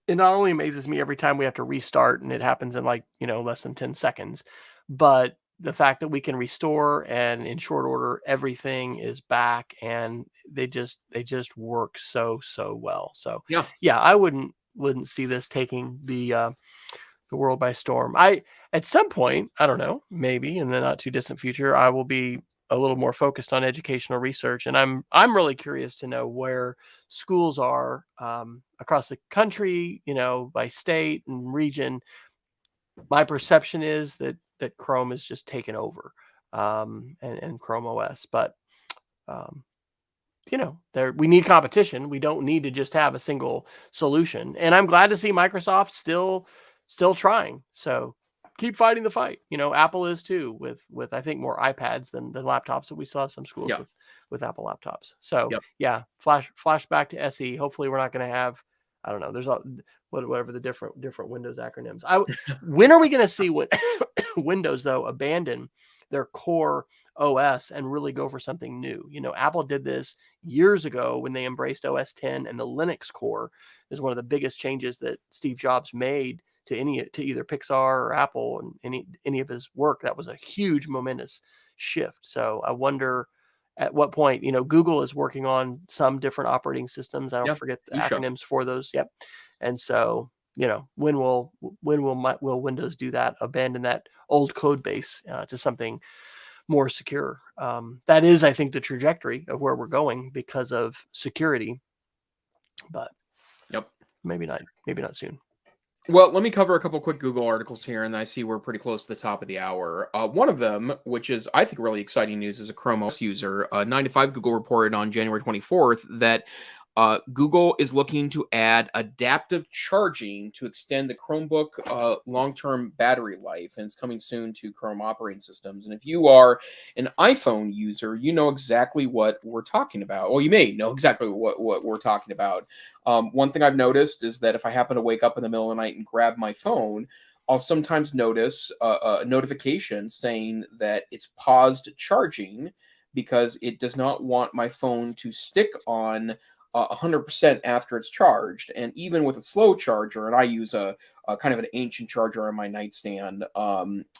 not only amazes me every time we have to restart, and it happens in less than 10 seconds, but the fact that we can restore and in short order everything is back, and they just work so well. So Yeah, I wouldn't see this taking the world by storm. At some point, I don't know, maybe in the not too distant future, I will be a little more focused on educational research, and I'm really curious to know where schools are across the country, by state and region. My perception is that Chrome is just taken over, and Chrome OS, but we need competition. We don't need to just have a single solution. And I'm glad to see Microsoft still trying. So keep fighting the fight. Apple is too, with I think more iPads than laptops. That we saw some schools with Apple laptops. So yeah, flashback to SE. Hopefully we're not going to have, I don't know, there's whatever the different Windows acronyms. When are we going to see Windows though abandon their core OS and really go for something new? Apple did this years ago when they embraced OS 10, and the Linux core is one of the biggest changes that Steve Jobs made to either Pixar or Apple and any of his work. That was a huge momentous shift. So I wonder at what point, Google is working on some different operating systems. I don't forget the acronyms for those. Yep. And so, when will Windows do that? Abandon that old code base to something more secure. That is, I think, the trajectory of where we're going because of security. But maybe not soon. Well, let me cover a couple quick Google articles here, and I see we're pretty close to the top of the hour. One of them, which is, I think, really exciting news as a Chrome OS user, 9 to 5 Google reported on January 24th that Google is looking to add adaptive charging to extend the Chromebook long-term battery life, and it's coming soon to Chrome operating systems. And if you are an iPhone user, you know exactly what we're talking about. Well, you may know exactly what we're talking about. One thing I've noticed is that if I happen to wake up in the middle of the night and grab my phone, I'll sometimes notice a notification saying that it's paused charging because it does not want my phone to stick on 100% after it's charged. And even with a slow charger, and I use a kind of an ancient charger on my nightstand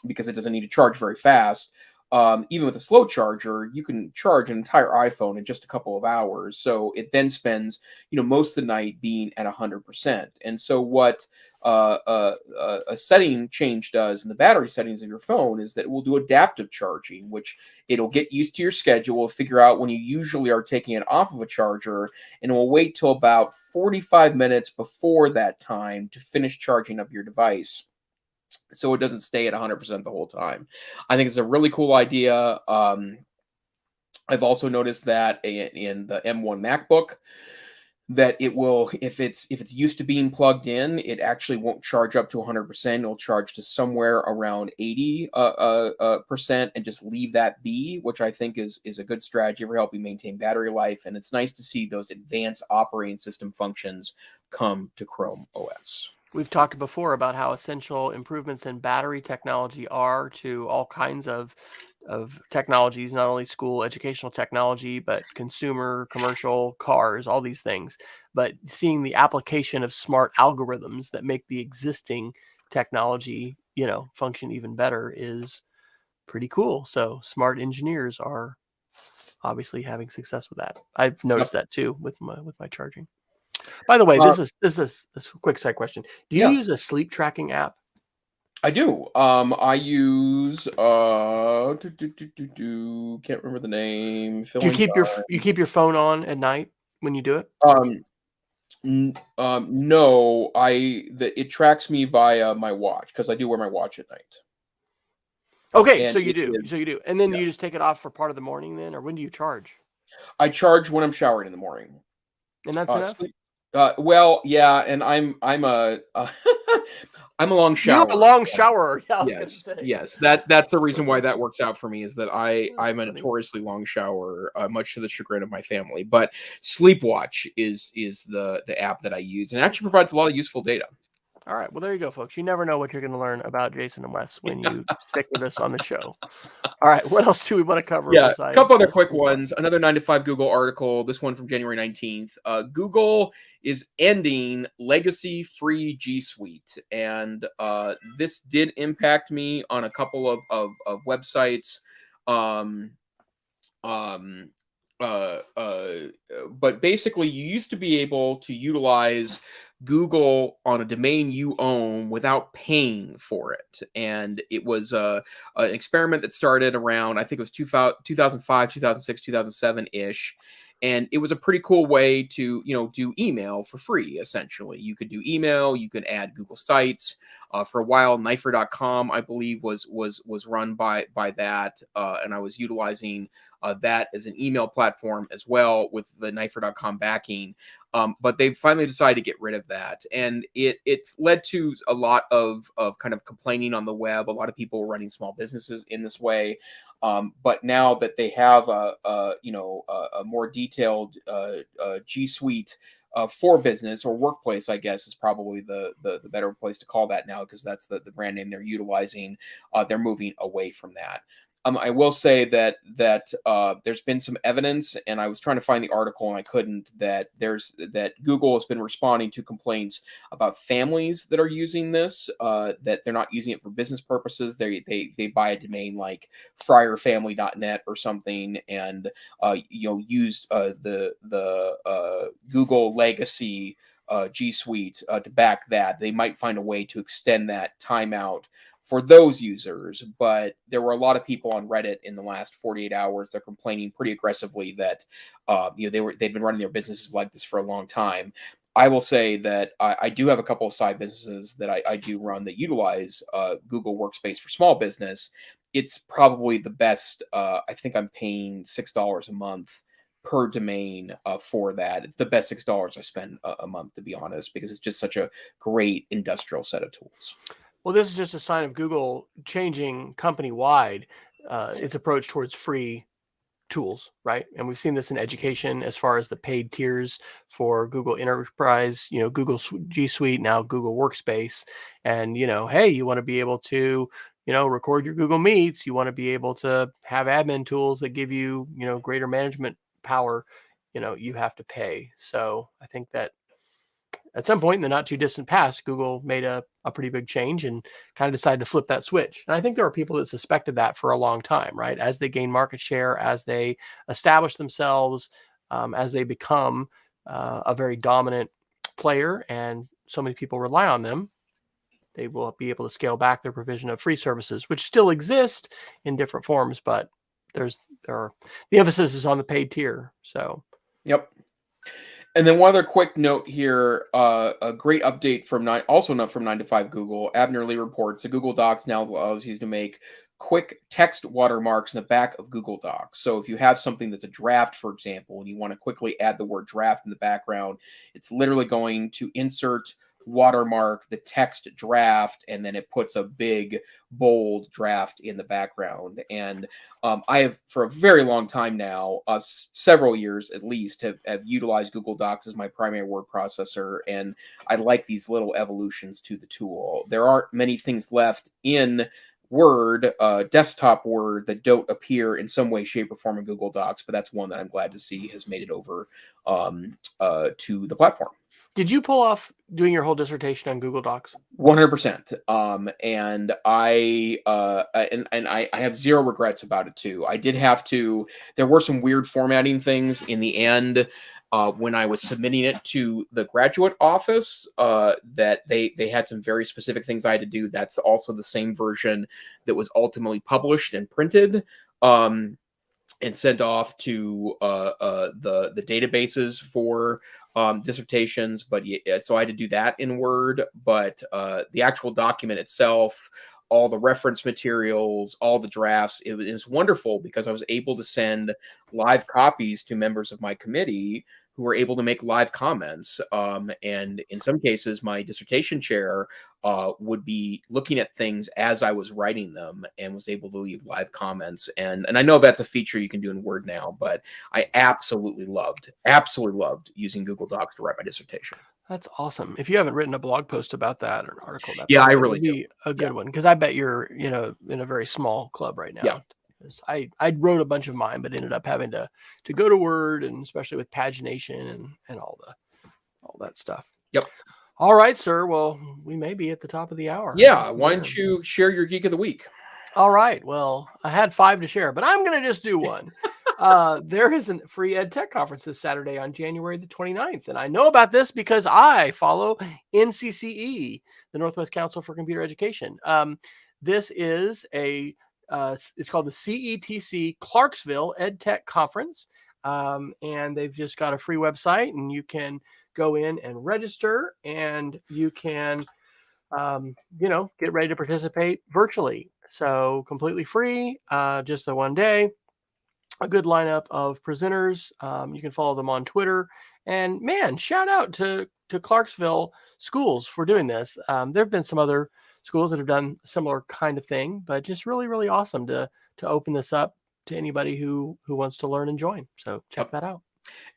because it doesn't need to charge very fast. Even with a slow charger, you can charge an entire iPhone in just a couple of hours. So it then spends, most of the night being at 100%. And so what a setting change does in the battery settings of your phone is that it will do adaptive charging, which it'll get used to your schedule, figure out when you usually are taking it off of a charger, and it will wait till about 45 minutes before that time to finish charging up your device, so it doesn't stay at 100% the whole time. I think it's a really cool idea. I've also noticed that in the M1 MacBook, that it will, if it's used to being plugged in, it actually won't charge up to 100%. It'll charge to somewhere around 80% and just leave that be, which I think is a good strategy for helping maintain battery life. And it's nice to see those advanced operating system functions come to Chrome OS. We've talked before about how essential improvements in battery technology are to all kinds of technologies, not only school educational technology, but consumer, commercial, cars, all these things. But seeing the application of smart algorithms that make the existing technology, function even better is pretty cool. So smart engineers are obviously having success with that. I've noticed that too with my charging. By the way, this is a quick side question. Do you use a sleep tracking app? I do. I use can't remember the name. Do you keep your phone on at night when you do it? No. It tracks me via my watch because I do wear my watch at night. Okay, and so you do, and then you just take it off for part of the morning, then, or when do you charge? I charge when I'm showering in the morning, and that's enough. Well, yeah, and I'm a I'm a long shower. You're a long shower. Yeah, yes. That's the reason why that works out for me, is that I'm a notoriously long shower, much to the chagrin of my family. But Sleepwatch is the app that I use, and it actually provides a lot of useful data. All right. Well, there you go, folks. You never know what you're going to learn about Jason and Wes when you stick with us on the show. All right. What else do we want to cover? Yeah, a couple other quick ones. Another 9 to 5 Google article, this one from January 19th. Google is ending legacy free G Suite. And this did impact me on a couple of websites. But basically, you used to be able to utilize Google on a domain you own without paying for it. And it was an experiment that started around, I think it was 2005, 2006, 2007-ish. And it was a pretty cool way to, do email for free, essentially. You could do email, you could add Google Sites. For a while, Neiffer.com, I believe, was run by that. And I was utilizing That is an email platform as well with the Neiffer.com backing. But they've finally decided to get rid of that. And it's led to a lot of kind of complaining on the web. A lot of people running small businesses in this way. But now that they have a more detailed G Suite for business or workplace, I guess is probably the better place to call that now, because that's the brand name they're utilizing. They're moving away from that. I will say that there's been some evidence, and I was trying to find the article and I couldn't, that Google has been responding to complaints about families that are using this, that they're not using it for business purposes. They buy a domain like fryerfamily.net or something, and use the Google legacy G Suite to back that. They might find a way to extend that timeout for those users, but there were a lot of people on Reddit in the last 48 hours. They're complaining pretty aggressively that they'd been running their businesses like this for a long time. I will say that I do have a couple of side businesses that I do run that utilize Google Workspace for small business. It's probably the best. I think I'm paying $6 a month per domain for that. It's the best $6 I spend a month, to be honest, because it's just such a great industrial set of tools. Well, this is just a sign of Google changing company-wide its approach towards free tools, right? And we've seen this in education as far as the paid tiers for Google Enterprise, Google G Suite, now Google Workspace. And, hey, you want to be able to, record your Google Meets. You want to be able to have admin tools that give you, greater management power. You have to pay. So I think that at some point in the not too distant past, Google made a pretty big change and kind of decided to flip that switch. And I think there are people that suspected that for a long time, right? As they gain market share, as they establish themselves, as they become a very dominant player, and so many people rely on them, they will be able to scale back their provision of free services, which still exist in different forms, but the emphasis is on the paid tier. So, yep. And then one other quick note here, a great update from 9 to 5 Google. Abner Lee reports that Google Docs now allows you to make quick text watermarks in the back of Google Docs. So if you have something that's a draft, for example, and you want to quickly add the word draft in the background, it's literally going to insert watermark the text draft, and then it puts a big bold draft in the background. And I have, for a very long time now, several years at least, have utilized Google Docs as my primary word processor, and I like these little evolutions to the tool. There aren't many things left in Word, desktop Word, that don't appear in some way, shape, or form in Google Docs, but that's one that I'm glad to see has made it over to the platform. Did you pull off doing your whole dissertation on Google Docs? 100%. And I have zero regrets about it too. I did have to. There were some weird formatting things in the end when I was submitting it to the graduate office. That they had some very specific things I had to do. That's also the same version that was ultimately published and printed. And sent off to the databases for dissertations, but so I had to do that in Word. But the actual document itself, all the reference materials, all the drafts, it was wonderful because I was able to send live copies to members of my committee who were able to make live comments. And in some cases, my dissertation chair would be looking at things as I was writing them and was able to leave live comments. And I know that's a feature you can do in Word now, but I absolutely loved using Google Docs to write my dissertation. That's awesome. If you haven't written a blog post about that or an article, I really would be a good one, because I bet you're in a very small club right now. Yeah. I wrote a bunch of mine, but ended up having to go to Word, and especially with pagination and all that stuff. Yep. All right, sir. Well, we may be at the top of the hour. Yeah. Why don't you share your Geek of the Week? All right. Well, I had 5 to share, but I'm going to just do one. There is a free EdTech conference this Saturday on January the 29th. And I know about this because I follow NCCE, the Northwest Council for Computer Education. This is it's called the CETC Clarksville EdTech Conference. And they've just got a free website, and you can go in and register, and you can, get ready to participate virtually. So completely free, just the one day. a good lineup of presenters. You can follow them on Twitter. And man, shout out to Clarksville schools for doing this. There have been some other schools that have done a similar kind of thing, but just really, really awesome to open this up to anybody who wants to learn and join. So check that out.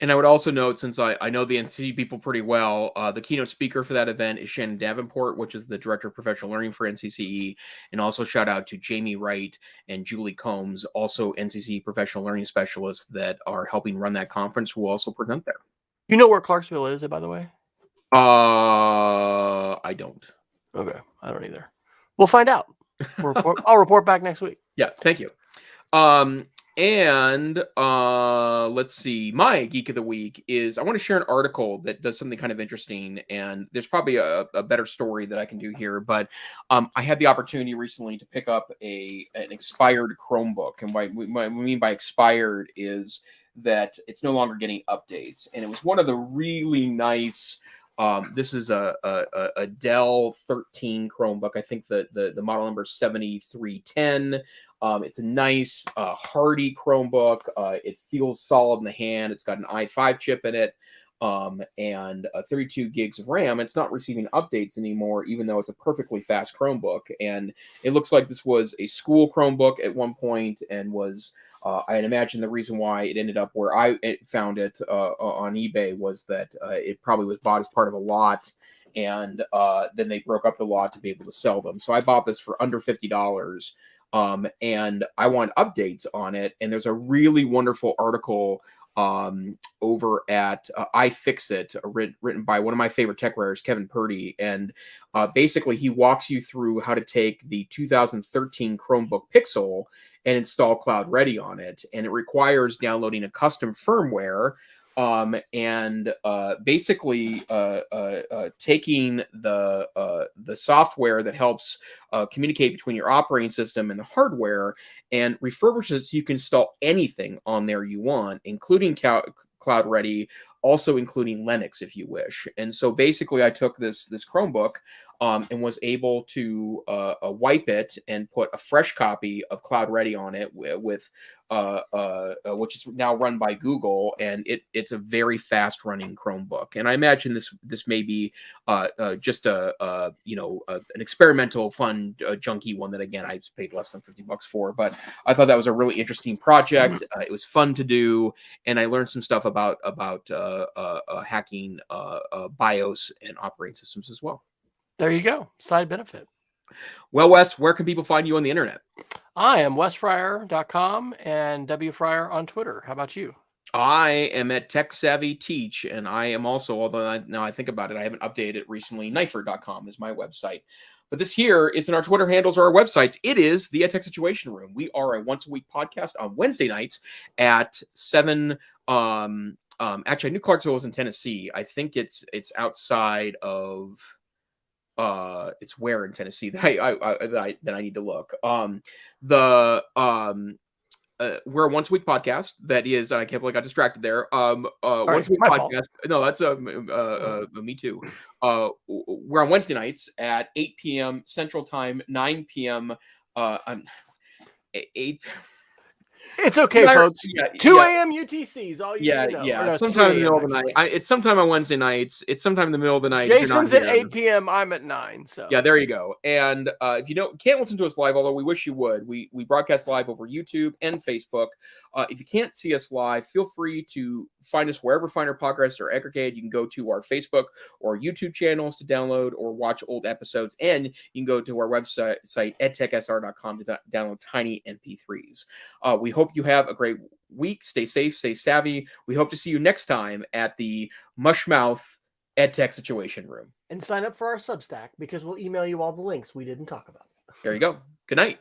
And I would also note, since I know the NCC people pretty well, the keynote speaker for that event is Shannon Davenport, which is the Director of Professional Learning for NCCE. And also shout out to Jamie Wright and Julie Combs, also NCCE Professional Learning Specialists that are helping run that conference, who will also present there. You know where Clarksville is, by the way? I don't. Okay, I don't either. We'll find out. I'll report back next week. Yeah, thank you. And let's see. My Geek of the Week is, I want to share an article that does something kind of interesting, and there's probably a better story that I can do here, but I had the opportunity recently to pick up an expired Chromebook, and what we mean by expired is that it's no longer getting updates, and it was one of the really nice. This is a Dell 13 Chromebook. I think the model number is 7310. It's a nice, hardy Chromebook. It feels solid in the hand. It's got an i5 chip in it, and 32 gigs of RAM. It's not receiving updates anymore, even though it's a perfectly fast Chromebook. And it looks like this was a school Chromebook at one point, and was, I'd imagine the reason why it ended up where I found it on eBay was that it probably was bought as part of a lot, and then they broke up the lot to be able to sell them. So I bought this for under $50. And I want updates on it. And there's a really wonderful article over at iFixit, written by one of my favorite tech writers, Kevin Purdy. And basically, he walks you through how to take the 2013 Chromebook Pixel and install Cloud Ready on it. And it requires downloading a custom firmware, and basically taking the software that helps communicate between your operating system and the hardware, and refurbishes it so you can install anything on there you want, including Cloud Ready, also including Linux if you wish. And so basically I took this Chromebook and was able to wipe it and put a fresh copy of Cloud Ready on it with which is now run by Google, and it's a very fast running Chromebook. And I imagine this may be just an experimental, fun, junky one that, again, I paid less than $50 for, but I thought that was a really interesting project. It was fun to do, and I learned some stuff about hacking BIOS and operating systems as well. There you go. Side benefit. Well, Wes, where can people find you on the internet? I am wesfryer.com and wfryer on Twitter. How about you? I am at Tech Savvy Teach, and I am also, although now I think about it, I haven't updated it recently, Neiffer.com is my website. But this here, it's in our Twitter handles or our websites. It is the EdTech Situation Room. We are a once-a-week podcast on Wednesday nights at 7. Actually, I knew Clarksville was in Tennessee. I think it's outside of... it's where in Tennessee that I need to look. We're a once a week podcast. That is, I can't believe I got distracted there. Once a week podcast. Fault. No, that's me too. We're on Wednesday nights at 8 p.m. Central Time, 9 p.m. 8. It's okay, folks. 2 a.m. UTC is all you need to know. Yeah. Sometime in the middle of the night. It's sometime on Wednesday nights. It's sometime in the middle of the night. Jason's at 8 p.m. I'm at 9. So yeah, there you go. And if you can't listen to us live, although we wish you would, we broadcast live over YouTube and Facebook. If you can't see us live, feel free to find us wherever finer podcasts are aggregated. You can go to our Facebook or YouTube channels to download or watch old episodes, and you can go to our website edtechsr.com to download tiny MP3s. We hope you have a great week. Stay safe, stay savvy. We hope to see you next time at the Mushmouth EdTech Situation Room. And sign up for our Substack, because we'll email you all the links we didn't talk about. There you go. Good night.